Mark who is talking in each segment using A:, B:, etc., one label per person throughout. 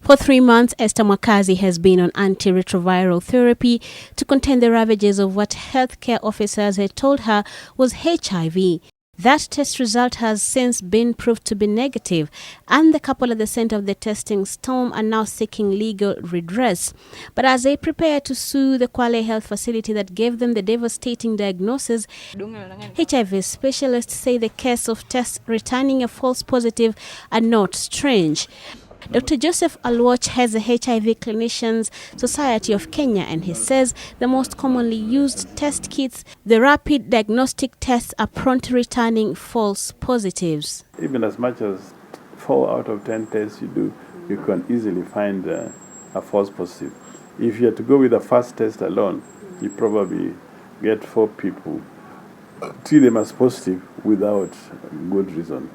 A: For 3 months, Esther Mwakazi has been on antiretroviral therapy to contain the ravages of what healthcare officers had told her was HIV. That test result has since been proved to be negative, and the couple at the center of the testing storm are now seeking legal redress. But as they prepare to sue the Kwale Health facility that gave them the devastating diagnosis, HIV specialists say the case of tests returning a false positive are not strange. Dr. Joseph Alwach heads the HIV Clinicians Society of Kenya, and he says the most commonly used test kits, the rapid diagnostic tests, are prone to returning false positives.
B: Even as much as 4 out of 10 tests you do, you can easily find a false positive. If you had to go with the first test alone, you probably get 4 people, treat them as positive without good reason.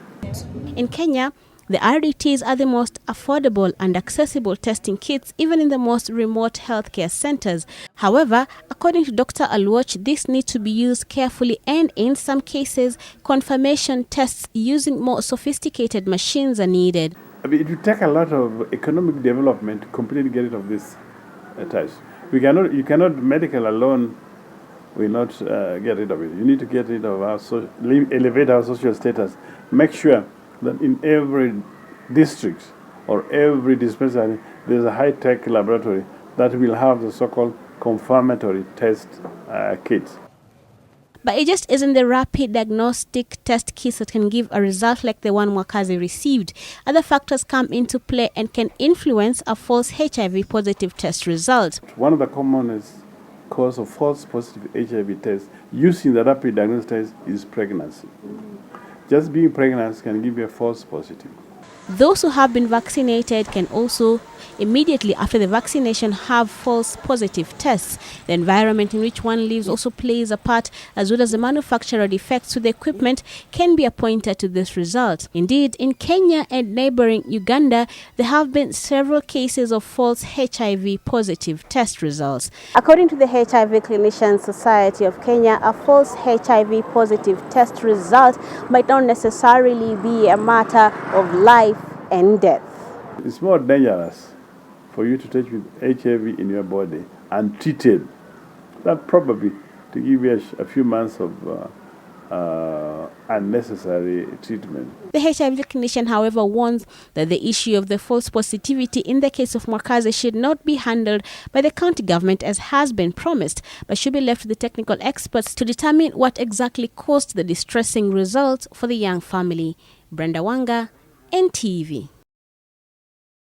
A: In Kenya, the RDTs are the most affordable and accessible testing kits, even in the most remote healthcare centers. However, according to Dr. Alwach, this needs to be used carefully, and in some cases, confirmation tests using more sophisticated machines are needed.
B: I mean, it will take a lot of economic development to completely get rid of this test. You cannot, medical alone will not get rid of it. You need to get rid of elevate our social status. Make sure that in every district or every dispensary there's a high-tech laboratory that will have the so-called confirmatory test kit.
A: But it just isn't the rapid diagnostic test kits that can give a result like the one Mwakazi received. Other factors come into play and can influence a false HIV positive test result.
B: One of the commonest cause of false positive HIV test using the rapid diagnostic test is pregnancy. Just being pregnant can give you a false positive.
A: Those who have been vaccinated can also immediately after the vaccination have false positive tests. The environment in which one lives also plays a part, as well as the manufacturer defects to the equipment can be a pointer to this result. Indeed, in Kenya and neighboring Uganda, there have been several cases of false HIV positive test results. According to the HIV Clinicians Society of Kenya, a false HIV positive test result might not necessarily be a matter of life and death.
B: It's more dangerous for you to touch with HIV in your body untreated than probably to give you a few months of unnecessary treatment.
A: The HIV clinician, however, warns that the issue of the false positivity in the case of Mwakazi should not be handled by the county government as has been promised, but should be left to the technical experts to determine what exactly caused the distressing results for the young family. Brenda Wanga, NTV.